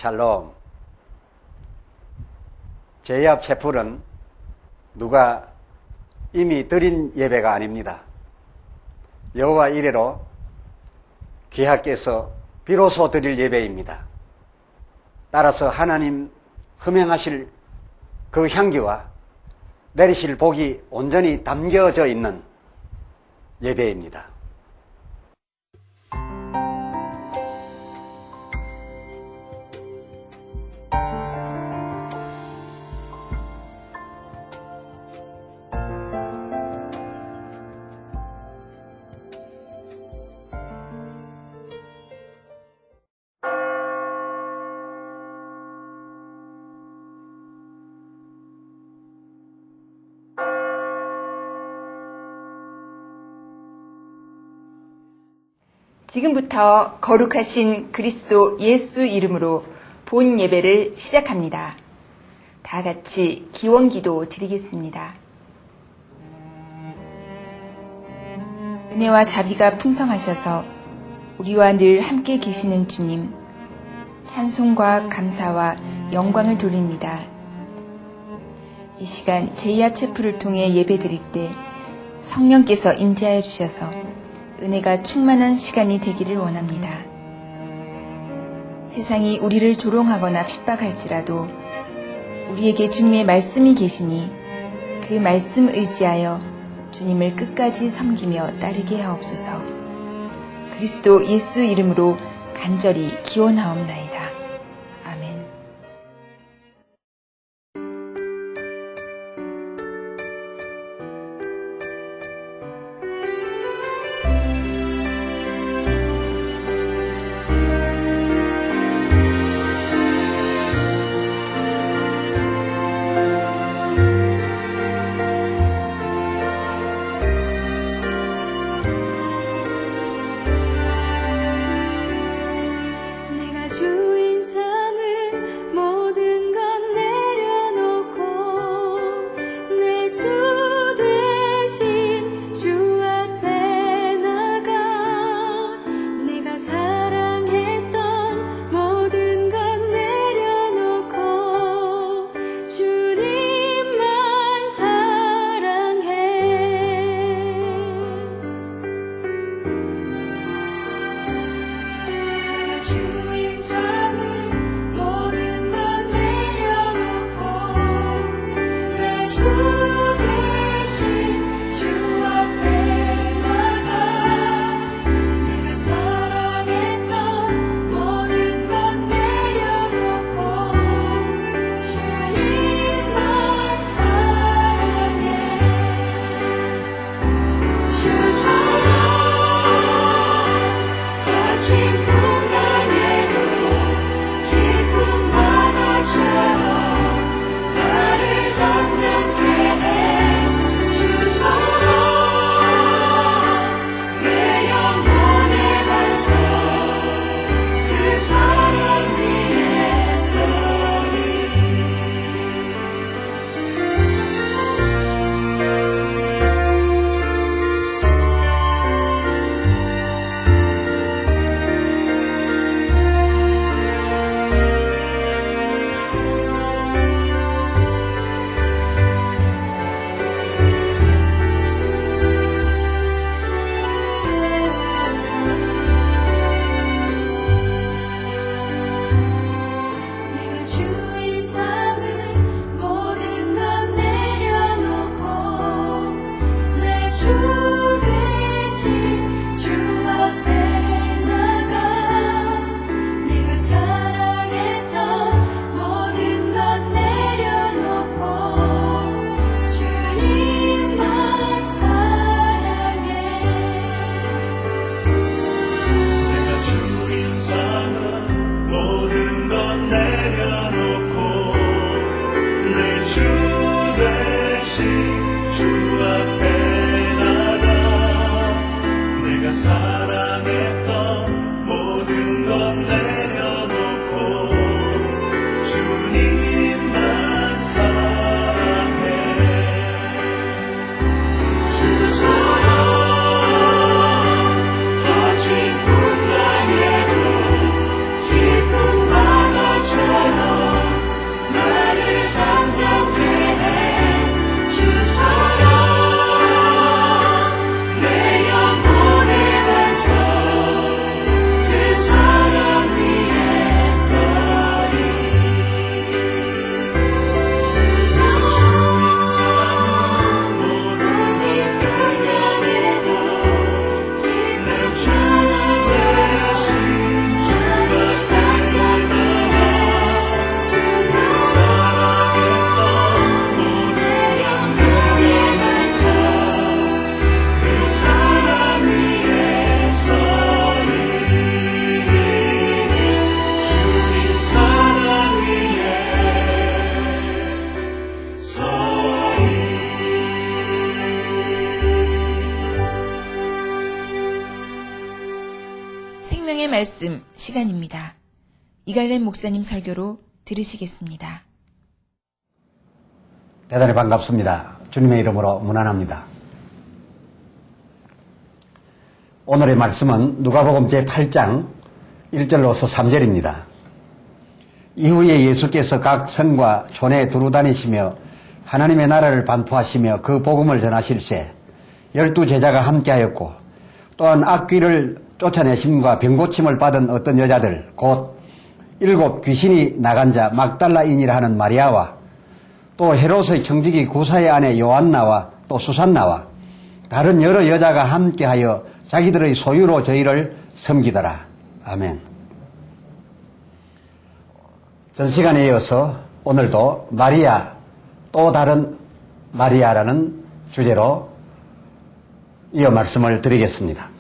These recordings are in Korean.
샬롬. 제의 앞 채플은 누가 이미 드린 예배가 아닙니다. 여호와 이래로 귀하께서 비로소 드릴 예배입니다. 따라서 하나님 흠행하실 그 향기와 내리실 복이 온전히 담겨져 있는 예배입니다. 지금부터 거룩하신 그리스도 예수 이름으로 본 예배를 시작합니다. 다 같이 기원기도 드리겠습니다. 은혜와 자비가 풍성하셔서 우리와 늘 함께 계시는 주님, 찬송과 감사와 영광을 돌립니다. 이 시간 제이아 채플을 통해 예배 드릴 때 성령께서 임재하여 주셔서 은혜가 충만한 시간이 되기를 원합니다. 세상이 우리를 조롱하거나 핍박할지라도 우리에게 주님의 말씀이 계시니 그 말씀 의지하여 주님을 끝까지 섬기며 따르게 하옵소서. 그리스도 예수 이름으로 간절히 기원하옵나이다. 아멘. 말씀 시간입니다. 이갈렘 목사님 설교로 들으시겠습니다. 대단히 반갑습니다. 주님의 이름으로 문안합니다. 오늘의 말씀은 누가복음 제8장 1절로서 3절입니다. 이후에 예수께서 각 성과 촌에 두루다니시며 하나님의 나라를 반포하시며 그 복음을 전하실세 12제자가 함께하였고 또한 악귀를 쫓아내심과 병고침을 받은 어떤 여자들 곧 7 귀신이 나간 자 막달라인이라 하는 마리아와 또 헤롯의 청지기 구사의 아내 요한나와 또 수산나와 다른 여러 여자가 함께하여 자기들의 소유로 저희를 섬기더라. 아멘. 전 시간에 이어서 오늘도 마리아 또 다른 마리아라는 주제로 이어 말씀을 드리겠습니다.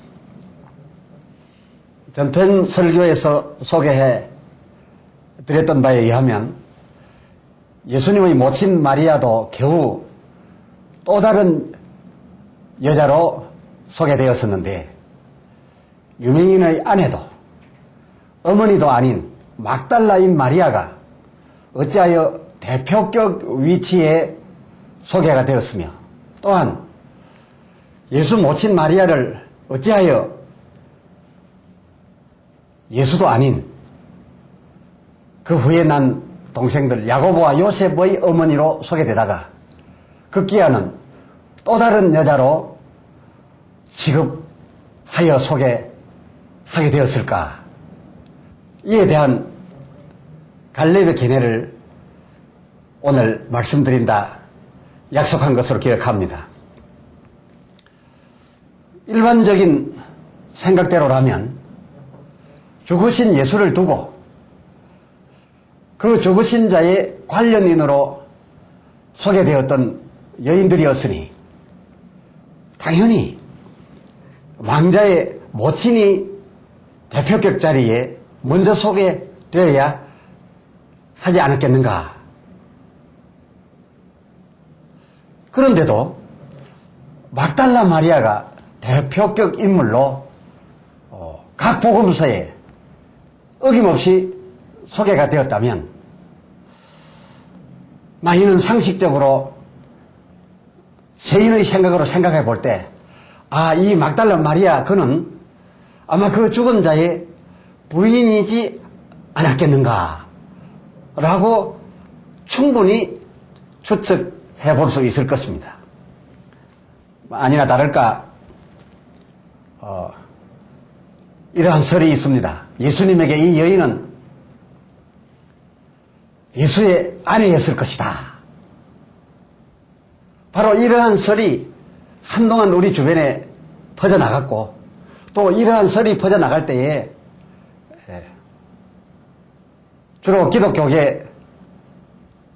전편 설교에서 소개해 드렸던 바에 의하면 예수님의 모친 마리아도 겨우 또 다른 여자로 소개되었었는데 유명인의 아내도 어머니도 아닌 막달라인 마리아가 어찌하여 대표격 위치에 소개가 되었으며 또한 예수 모친 마리아를 어찌하여 예수도 아닌 그 후에 난 동생들 야고보와 요셉의 어머니로 소개되다가 급기야는 또 다른 여자로 취급하여 소개하게 되었을까? 이에 대한 갈렙의 견해를 오늘 말씀드린다 약속한 것으로 기억합니다. 일반적인 생각대로라면 죽으신 예수를 두고 그 죽으신 자의 관련인으로 소개되었던 여인들이었으니 당연히 왕자의 모친이 대표격 자리에 먼저 소개되어야 하지 않았겠는가. 그런데도 막달라 마리아가 대표격 인물로 각 복음서에 어김없이 소개가 되었다면 이는 상식적으로 세인의 생각으로 생각해 볼 때 이 막달라 마리아 그는 아마 그 죽은 자의 부인이지 않았겠는가 라고 충분히 추측해 볼 수 있을 것입니다. 아니나 다를까 이러한 설이 있습니다. 예수님에게 이 여인은 예수의 아내였을 것이다. 바로 이러한 설이 한동안 우리 주변에 퍼져나갔고 또 이러한 설이 퍼져나갈 때에 주로 기독교계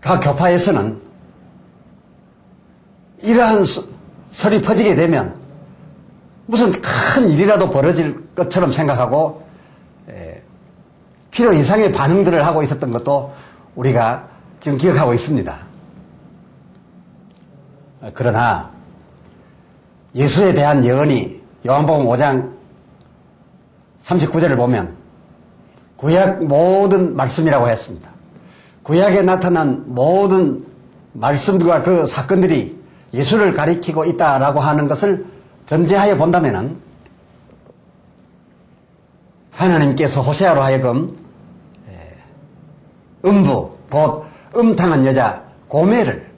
각 교파에서는 이러한 설이 퍼지게 되면 무슨 큰 일이라도 벌어질 것처럼 생각하고 필요 이상의 반응들을 하고 있었던 것도 우리가 지금 기억하고 있습니다. 그러나 예수에 대한 예언이 요한복음 5장 39절을 보면 구약 모든 말씀이라고 했습니다. 구약에 나타난 모든 말씀과 그 사건들이 예수를 가리키고 있다라고 하는 것을 전제하여 본다면은 하나님께서 호세아로 하여금 음부 곧 음탕한 여자 고멜을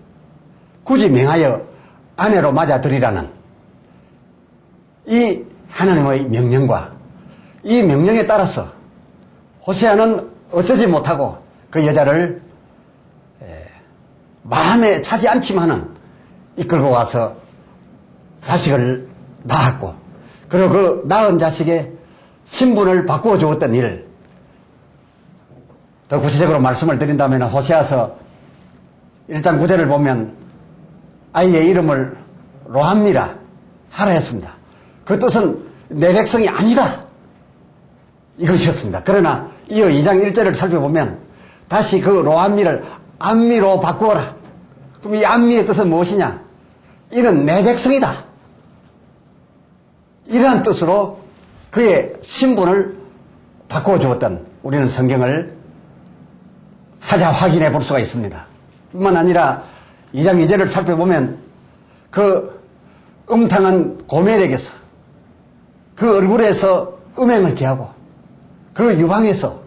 굳이 명하여 아내로 맞아들이라는 이 하나님의 명령과 이 명령에 따라서 호세아는 어쩌지 못하고 그 여자를 마음에 차지 않지만은 이끌고 와서 자식을 낳았고 그리고 그 낳은 자식의 신분을 바꾸어 주었던 일을 더 구체적으로 말씀을 드린다면 호세아서 1장 9절을 보면 아이의 이름을 로함미라 하라 했습니다. 그 뜻은 내 백성이 아니다 이것이었습니다. 그러나 이어 2장 1절을 살펴보면 다시 그 로함미를 암미로 바꾸어라. 그럼 이 암미의 뜻은 무엇이냐? 이는 내 백성이다. 이러한 뜻으로 그의 신분을 바꾸어 주었던 우리는 성경을 찾아 확인해 볼 수가 있습니다. 뿐만 아니라 2장 2절을 살펴보면 그 음탕한 고멜에게서 그 얼굴에서 음행을 제하고 그 유방에서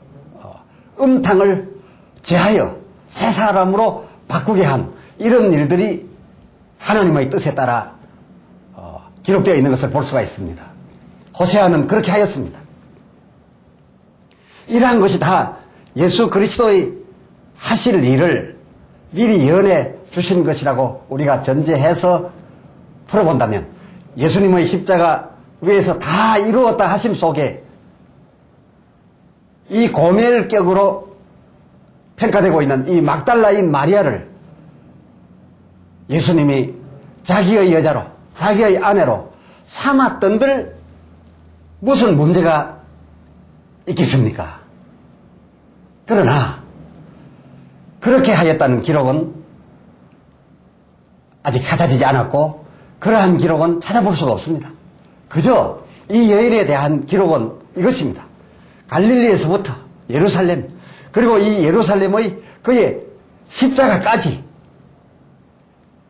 음탕을 제하여 새 사람으로 바꾸게 한 이런 일들이 하나님의 뜻에 따라 기록되어 있는 것을 볼 수가 있습니다. 호세아는 그렇게 하였습니다. 이러한 것이 다 예수 그리스도의 하실 일을 미리 예언해 주신 것이라고 우리가 전제해서 풀어본다면 예수님의 십자가 위에서 다 이루었다 하심 속에 이 고멜격으로 평가되고 있는 이 막달라인 마리아를 예수님이 자기의 여자로 자기의 아내로 삼았던들 무슨 문제가 있겠습니까? 그러나 그렇게 하였다는 기록은 아직 찾아지지 않았고 그러한 기록은 찾아볼 수가 없습니다. 그저 이 여인에 대한 기록은 이것입니다. 갈릴리에서부터 예루살렘 그리고 이 예루살렘의 그의 십자가까지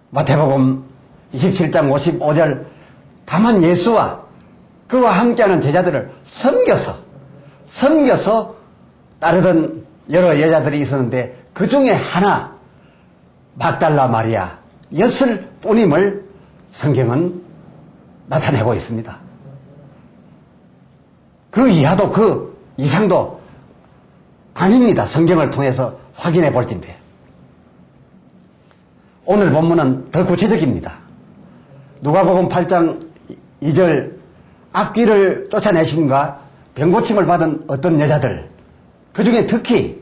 마태복음 27장 55절 다만 예수와 그와 함께하는 제자들을 섬겨서 따르던 여러 여자들이 있었는데 그 중에 하나 막달라 마리아였을 뿐임을 성경은 나타내고 있습니다. 그 이하도 그 이상도 아닙니다. 성경을 통해서 확인해 볼 텐데 오늘 본문은 더 구체적입니다. 누가복음 8장 2절 악귀를 쫓아내심과 병고침을 받은 어떤 여자들 그 중에 특히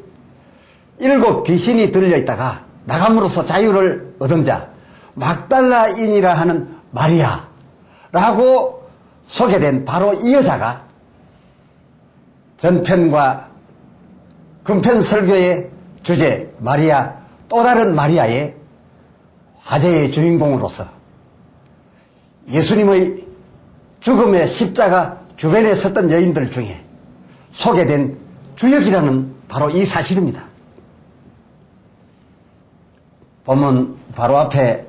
7 귀신이 들려있다가 나감으로써 자유를 얻은 자 막달라인이라 하는 마리아라고 소개된 바로 이 여자가 전편과 근편 설교의 주제 마리아 또 다른 마리아의 화제의 주인공으로서 예수님의 죽음의 십자가 주변에 섰던 여인들 중에 소개된 주역이라는 바로 이 사실입니다. 본문 바로 앞에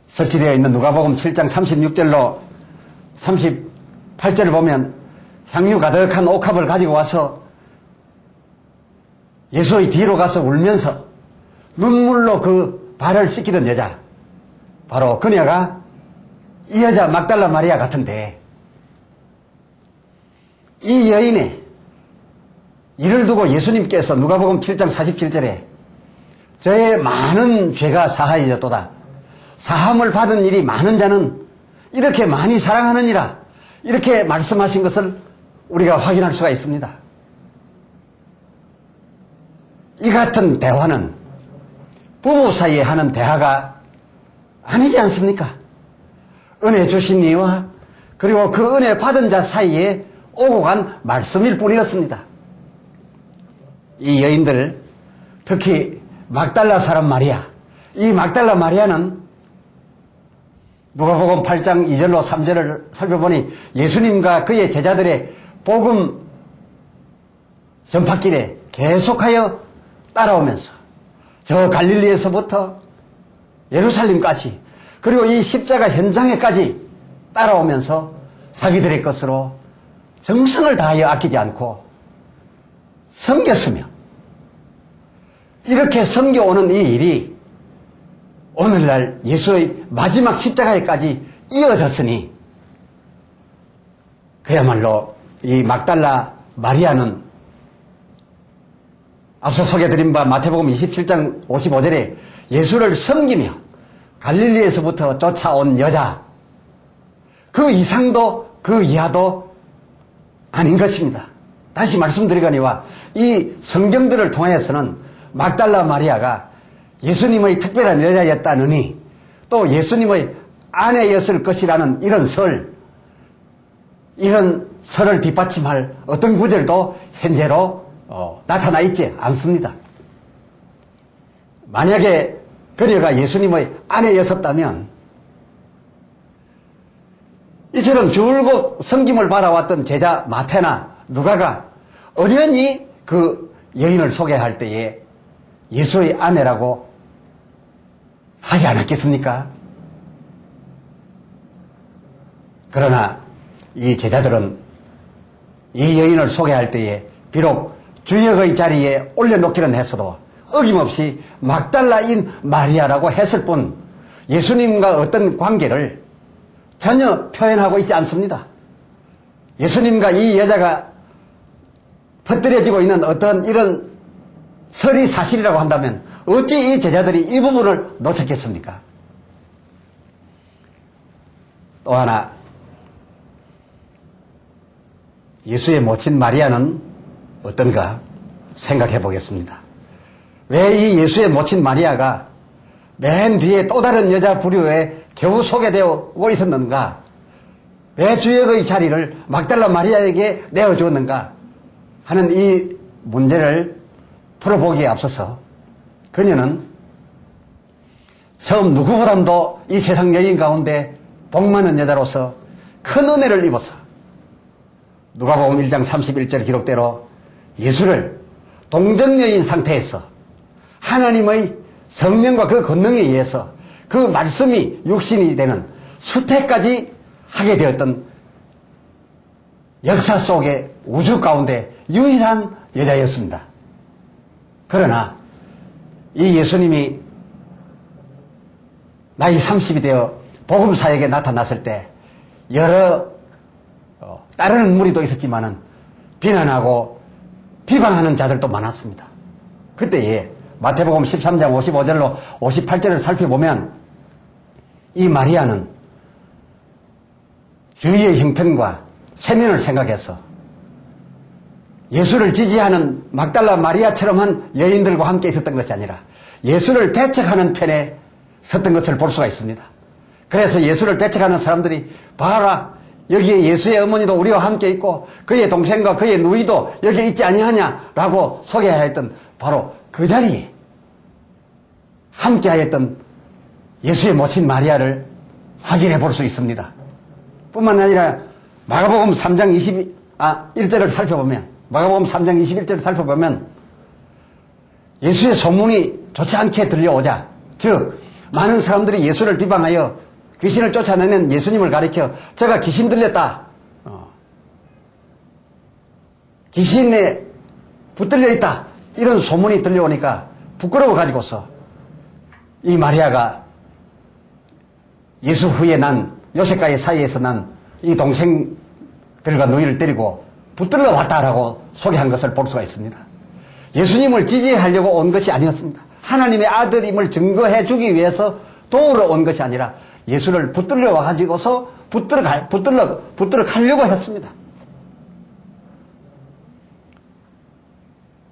설치되어 있는 누가복음 7장 36절로 38절을 보면 향유 가득한 옥합을 가지고 와서 예수의 뒤로 가서 울면서 눈물로 그 발을 씻기던 여자 바로 그녀가 이 여자 막달라 마리아 같은데 이 여인의 이를 두고 예수님께서 누가복음 7장 47절에 저의 많은 죄가 사하여졌도다 사함을 받은 일이 많은 자는 이렇게 많이 사랑하느니라 이렇게 말씀하신 것을 우리가 확인할 수가 있습니다. 이 같은 대화는 부부 사이에 하는 대화가 아니지 않습니까? 은혜 주신 이와 그리고 그 은혜 받은 자 사이에 오고 간 말씀일 뿐이었습니다. 이 여인들 특히 막달라 사람 마리아 이 막달라 마리아는 누가복음 8장 2절로 3절을 살펴보니 예수님과 그의 제자들의 복음 전파길에 계속하여 따라오면서 저 갈릴리에서부터 예루살렘까지 그리고 이 십자가 현장에까지 따라오면서 자기들의 것으로 정성을 다하여 아끼지 않고 섬겼으며 이렇게 섬겨오는 이 일이 오늘날 예수의 마지막 십자가에까지 이어졌으니 그야말로 이 막달라 마리아는 앞서 소개드린 바 마태복음 27장 55절에 예수를 섬기며 갈릴리에서부터 쫓아온 여자 그 이상도 그 이하도 아닌 것입니다. 다시 말씀드리거니와 이 성경들을 통해서는 막달라 마리아가 예수님의 특별한 여자였다느니 또 예수님의 아내였을 것이라는 이런 설을 뒷받침할 어떤 구절도 현재로 나타나 있지 않습니다. 만약에 그녀가 예수님의 아내였었다면 이처럼 줄곧 섬김을 받아왔던 제자 마태나 누가가 어련히 그 여인을 소개할 때에 예수의 아내라고 하지 않았겠습니까? 그러나 이 제자들은 이 여인을 소개할 때에 비록 주역의 자리에 올려놓기는 했어도 어김없이 막달라인 마리아라고 했을 뿐 예수님과 어떤 관계를 전혀 표현하고 있지 않습니다. 예수님과 이 여자가 퍼뜨려지고 있는 어떤 이런 설이 사실이라고 한다면 어찌 이 제자들이 이 부분을 놓쳤겠습니까? 또 하나, 예수의 모친 마리아는 어떤가 생각해 보겠습니다. 왜 이 예수의 모친 마리아가 맨 뒤에 또 다른 여자 부류에 겨우 소개되고 있었는가? 왜 주역의 자리를 막달라 마리아에게 내어주었는가? 하는 이 문제를 풀어보기에 앞서서 그녀는 처음 누구보다도 이 세상 여인 가운데 복 많은 여자로서 큰 은혜를 입어서 누가복음 1장 31절 기록대로 예수를 동정여인 상태에서 하나님의 성령과 그 권능에 의해서 그 말씀이 육신이 되는 수태까지 하게 되었던 역사 속의 우주 가운데 유일한 여자였습니다. 그러나 이 예수님이 나이 30이 되어 복음사역에 나타났을 때 여러 따르는 무리도 있었지만은 비난하고 비방하는 자들도 많았습니다. 그때에 마태복음 13장 55절로 58절을 살펴보면 이 마리아는 주위의 형편과 체면을 생각해서 예수를 지지하는 막달라 마리아처럼한 여인들과 함께 있었던 것이 아니라 예수를 배척하는 편에 섰던 것을 볼 수가 있습니다. 그래서 예수를 배척하는 사람들이 봐라, 여기에 예수의 어머니도 우리와 함께 있고 그의 동생과 그의 누이도 여기에 있지 아니하냐라고 소개하였던 바로 그 자리에 함께하였던 예수의 모친 마리아를 확인해 볼 수 있습니다. 뿐만 아니라 마가복음 3장 1절을 살펴보면 마가복음 3장 21절을 살펴보면 예수의 소문이 좋지 않게 들려오자, 즉 많은 사람들이 예수를 비방하여 귀신을 쫓아내는 예수님을 가리켜 제가 귀신 들렸다, 귀신에 붙들려 있다, 이런 소문이 들려오니까 부끄러워 가지고서 이 마리아가 예수 후에 난 요셉과의 사이에서 난 이 동생들과 누이를 데리고 붙들러 왔다라고 소개한 것을 볼 수가 있습니다. 예수님을 지지하려고 온 것이 아니었습니다. 하나님의 아들임을 증거해 주기 위해서 도우러 온 것이 아니라 예수를 붙들러 와가지고서 붙들어 가려고 했습니다.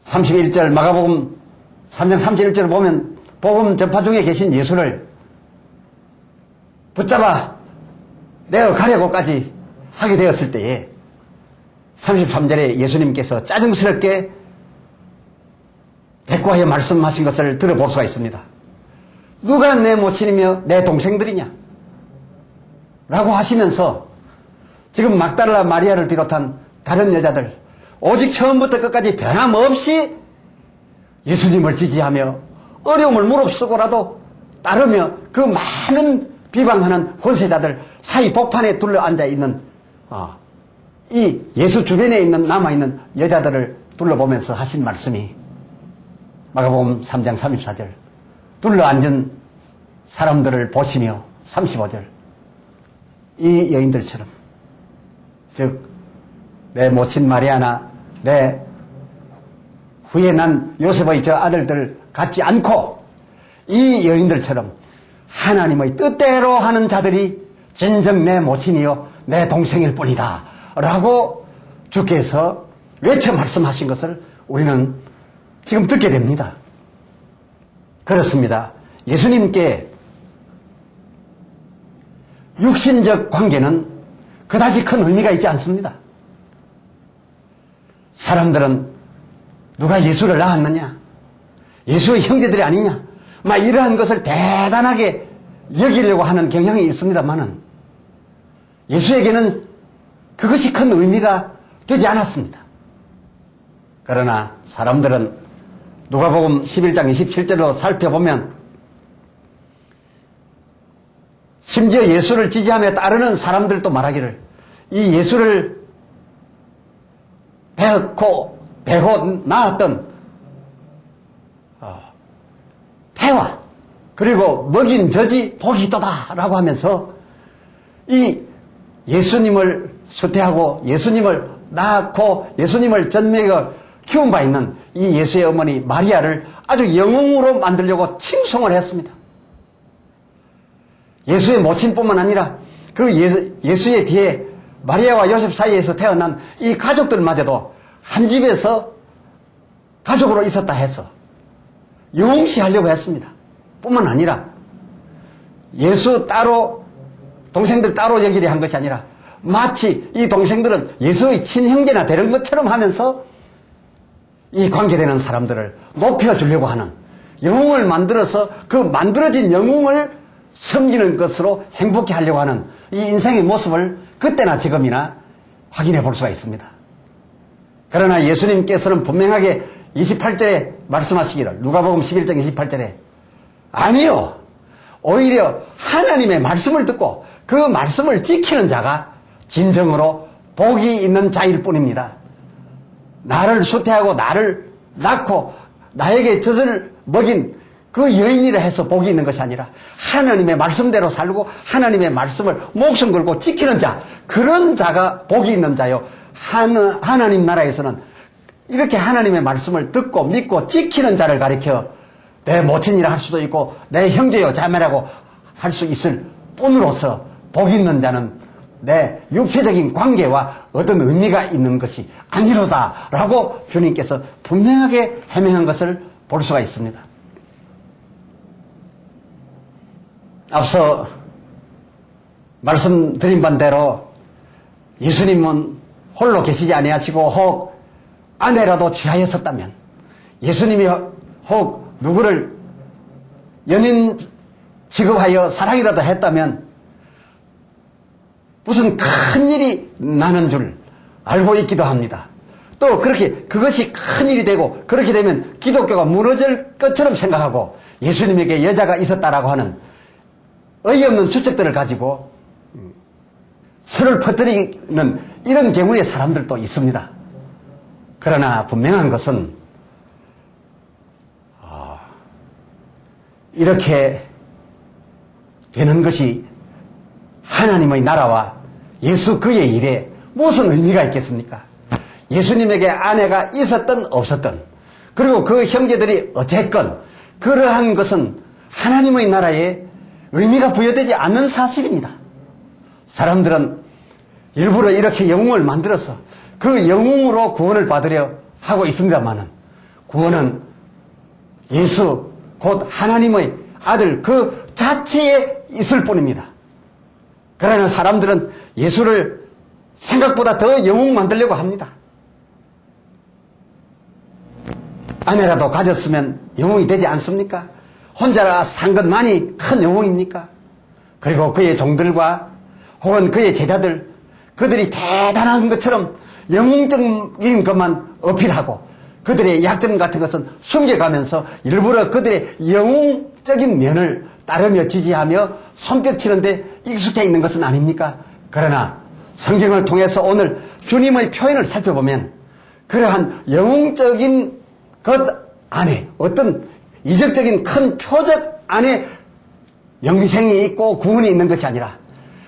31절 마가복음 3장 31절을 보면 복음 전파 중에 계신 예수를 붙잡아 내어 가려고까지 하게 되었을 때에 33절에 예수님께서 짜증스럽게 대꾸하여 말씀하신 것을 들어볼 수가 있습니다. 누가 내 모친이며 내 동생들이냐? 라고 하시면서 지금 막달라 마리아를 비롯한 다른 여자들 오직 처음부터 끝까지 변함없이 예수님을 지지하며 어려움을 무릅쓰고라도 따르며 그 많은 비방하는 권세자들 사이 복판에 둘러앉아 있는 이 예수 주변에 있는 남아있는 여자들을 둘러보면서 하신 말씀이 마가복음 3장 34절 둘러앉은 사람들을 보시며 35절 이 여인들처럼 즉 내 모친 마리아나 내 후에 난 요셉의 저 아들들 같지 않고 이 여인들처럼 하나님의 뜻대로 하는 자들이 진정 내 모친이요 내 동생일 뿐이다 라고 주께서 외쳐 말씀하신 것을 우리는 지금 듣게 됩니다. 그렇습니다. 예수님께 육신적 관계는 그다지 큰 의미가 있지 않습니다. 사람들은 누가 예수를 낳았느냐, 예수의 형제들이 아니냐, 막 이러한 것을 대단하게 여기려고 하는 경향이 있습니다만은 예수에게는 그것이 큰 의미가 되지 않았습니다. 그러나 사람들은 누가복음 11장 27절로 살펴보면 심지어 예수를 지지하며 따르는 사람들도 말하기를 이 예수를 배고 낳았던 태와 그리고 먹인 젖이 복이 있도다라고 하면서 이 예수님을 수태하고 예수님을 낳고 예수님을 전매가 키운 바 있는 이 예수의 어머니 마리아를 아주 영웅으로 만들려고 칭송을 했습니다. 예수의 모친뿐만 아니라 그 예수의 뒤에 마리아와 요셉 사이에서 태어난 이 가족들마저도 한 집에서 가족으로 있었다 해서 영웅시하려고 했습니다. 뿐만 아니라 예수 따로 동생들 따로 여기려 한 것이 아니라 마치 이 동생들은 예수의 친형제나 되는 것처럼 하면서 이 관계되는 사람들을 높여주려고 하는 영웅을 만들어서 그 만들어진 영웅을 섬기는 것으로 행복해 하려고 하는 이 인생의 모습을 그때나 지금이나 확인해 볼 수가 있습니다. 그러나 예수님께서는 분명하게 28절에 말씀하시기를 누가복음 11장 28절에 아니요 오히려 하나님의 말씀을 듣고 그 말씀을 지키는 자가 진정으로 복이 있는 자일 뿐입니다. 나를 수태하고 나를 낳고 나에게 젖을 먹인 그 여인이라 해서 복이 있는 것이 아니라 하나님의 말씀대로 살고 하나님의 말씀을 목숨 걸고 지키는 자, 그런 자가 복이 있는 자요. 하나님 나라에서는 이렇게 하나님의 말씀을 듣고 믿고 지키는 자를 가리켜 내 모친이라 할 수도 있고 내 형제요 자매라고 할 수 있을 뿐으로서 복 있는 자는 내 육체적인 관계와 어떤 의미가 있는 것이 아니로다라고 주님께서 분명하게 해명한 것을 볼 수가 있습니다. 앞서 말씀드린 반대로 예수님은 홀로 계시지 아니하시고 혹 아내라도 취하였었다면 예수님이 혹 누구를 연인 취급하여 사랑이라도 했다면 무슨 큰 일이 나는 줄 알고 있기도 합니다. 또 그렇게 그것이 큰 일이 되고 그렇게 되면 기독교가 무너질 것처럼 생각하고 예수님에게 여자가 있었다라고 하는 어이없는 추측들을 가지고 설을 퍼뜨리는 이런 경우의 사람들도 있습니다. 그러나 분명한 것은 이렇게 되는 것이 하나님의 나라와 예수 그의 일에 무슨 의미가 있겠습니까? 예수님에게 아내가 있었든 없었든 그리고 그 형제들이 어쨌건 그러한 것은 하나님의 나라에 의미가 부여되지 않는 사실입니다. 사람들은 일부러 이렇게 영웅을 만들어서 그 영웅으로 구원을 받으려 하고 있습니다만은 구원은 예수 곧 하나님의 아들 그 자체에 있을 뿐입니다. 그러나 사람들은 예수를 생각보다 더 영웅 만들려고 합니다. 아내라도 가졌으면 영웅이 되지 않습니까? 혼자라 산 것만이 큰 영웅입니까? 그리고 그의 종들과 혹은 그의 제자들, 그들이 대단한 것처럼 영웅적인 것만 어필하고 그들의 약점 같은 것은 숨겨가면서 일부러 그들의 영웅적인 면을 따르며 지지하며 손뼉치는데 익숙해 있는 것은 아닙니까? 그러나 성경을 통해서 오늘 주님의 표현을 살펴보면 그러한 영웅적인 것 안에 어떤 이적적인 큰 표적 안에 영생이 있고 구원이 있는 것이 아니라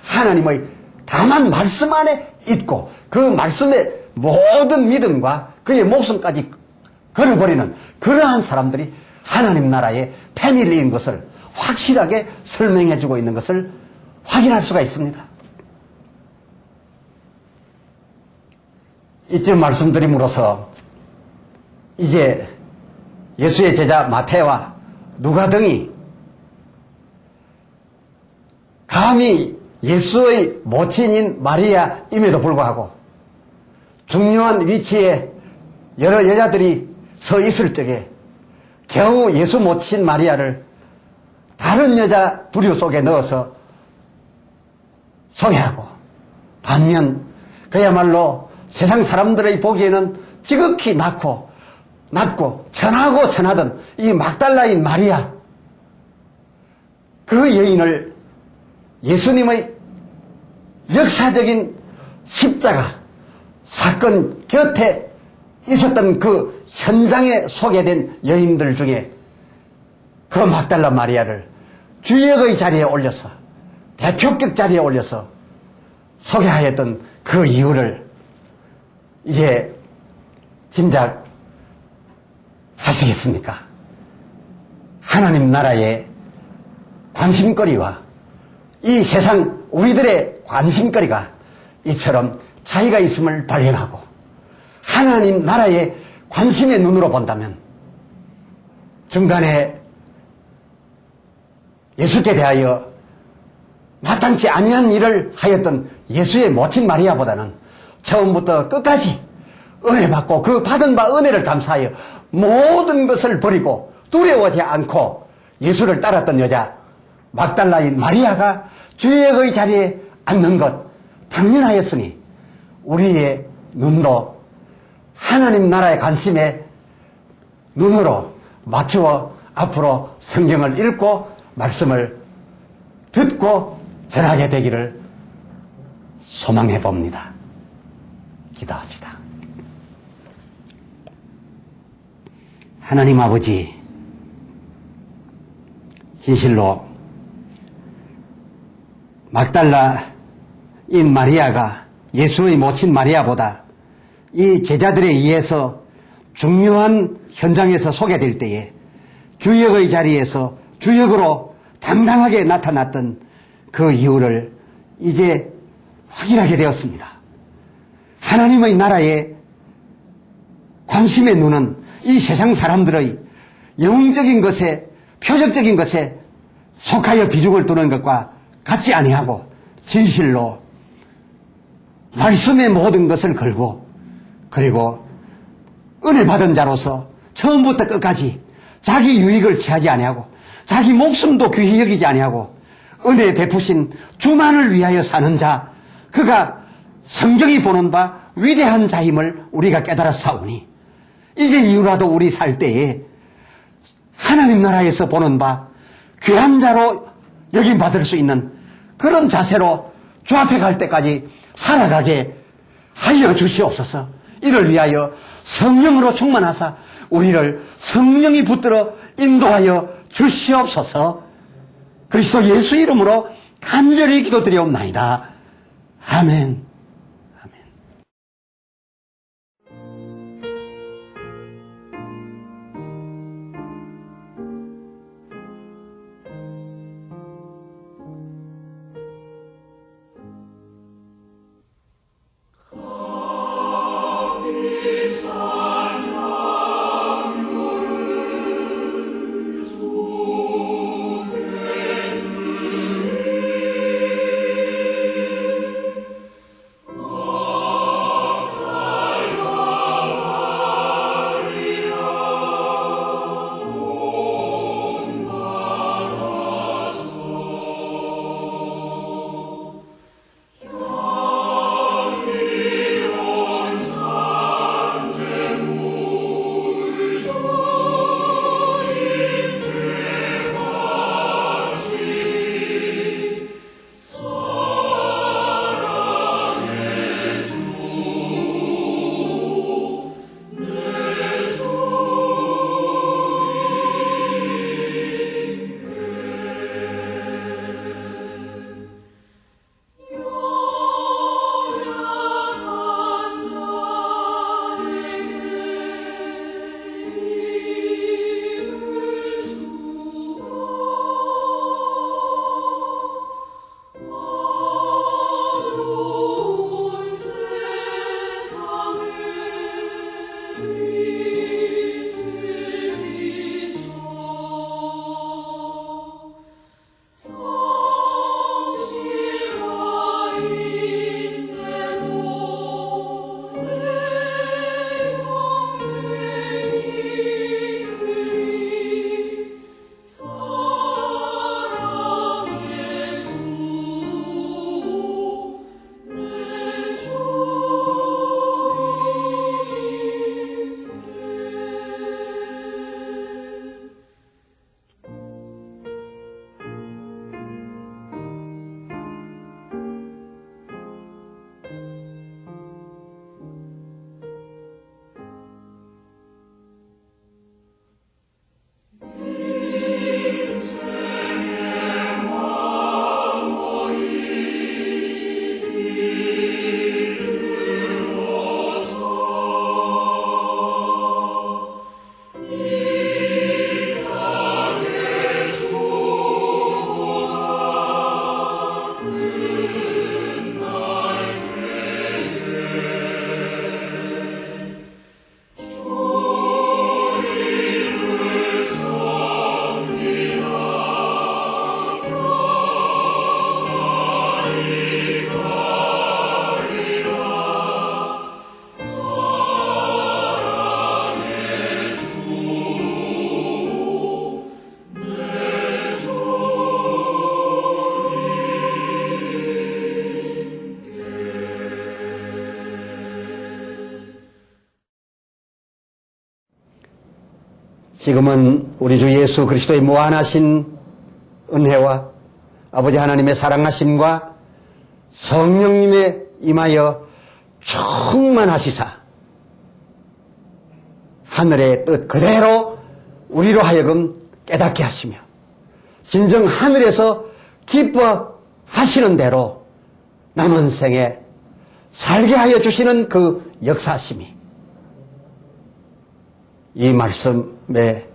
하나님의 다만 말씀 안에 있고 그 말씀의 모든 믿음과 그의 목숨까지 걸어버리는 그러한 사람들이 하나님 나라의 패밀리인 것을 확실하게 설명해주고 있는 것을 확인할 수가 있습니다. 이쯤 말씀드림으로써 이제 예수의 제자 마태와 누가 등이 감히 예수의 모친인 마리아임에도 불구하고 중요한 위치에 여러 여자들이 서 있을 적에 겨우 예수 모친 마리아를 다른 여자 부류 속에 넣어서 소개하고 반면 그야말로 세상 사람들의 보기에는 지극히 낮고 낳고 전하고 전하던 이 막달라인 마리아, 그 여인을 예수님의 역사적인 십자가 사건 곁에 있었던 그 현장에 소개된 여인들 중에 그 막달라 마리아를 주역의 자리에 올려서, 대표격 자리에 올려서 소개하였던 그 이유를 이제 짐작하시겠습니까? 하나님 나라의 관심거리와 이 세상 우리들의 관심거리가 이처럼 차이가 있음을 발견하고, 하나님 나라의 관심의 눈으로 본다면 중간에 예수께 대하여 마땅치 아니한 일을 하였던 예수의 모친 마리아보다는 처음부터 끝까지 은혜 받고 그 받은 바 은혜를 감사하여 모든 것을 버리고 두려워하지 않고 예수를 따랐던 여자 막달라인 마리아가 주역의 자리에 앉는 것 당연하였으니, 우리의 눈도 하나님 나라의 관심의 눈으로 맞추어 앞으로 성경을 읽고 말씀을 듣고 전하게 되기를 소망해 봅니다. 기도합시다. 하나님 아버지, 진실로 막달라인 마리아가 예수의 모친 마리아보다 이 제자들에 의해서 중요한 현장에서 소개될 때에 주역의 자리에서 주역으로 당당하게 나타났던 그 이유를 이제 확인하게 되었습니다. 하나님의 나라의 관심의 눈은 이 세상 사람들의 영적인 것에, 표적적인 것에 속하여 비중을 두는 것과 같지 아니하고 진실로 말씀의 모든 것을 걸고, 그리고 은혜 받은 자로서 처음부터 끝까지 자기 유익을 취하지 아니하고 자기 목숨도 귀히 여기지 아니하고 은혜 베푸신 주만을 위하여 사는 자, 그가 성경이 보는 바 위대한 자임을 우리가 깨달았사오니, 이제 이후라도 우리 살 때에 하나님 나라에서 보는 바 귀한 자로 여김받을 수 있는 그런 자세로 주 앞에 갈 때까지 살아가게 하여 주시옵소서. 이를 위하여 성령으로 충만하사 우리를 성령이 붙들어 인도하여 주시옵소서. 그리스도 예수 이름으로 간절히 기도드리옵나이다. 아멘. 아멘. 지금은 우리 주 예수 그리스도의 무한하신 은혜와 아버지 하나님의 사랑하심과 성령님의 임하여 충만하시사 하늘의 뜻 그대로 우리로 하여금 깨닫게 하시며 진정 하늘에서 기뻐하시는 대로 남은 생에 살게 하여 주시는 그 역사심이 이 말씀에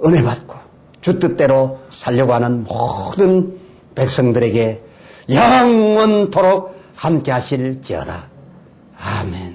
은혜 받고 주 뜻대로 살려고 하는 모든 백성들에게 영원토록 함께 하실지어다. 아멘.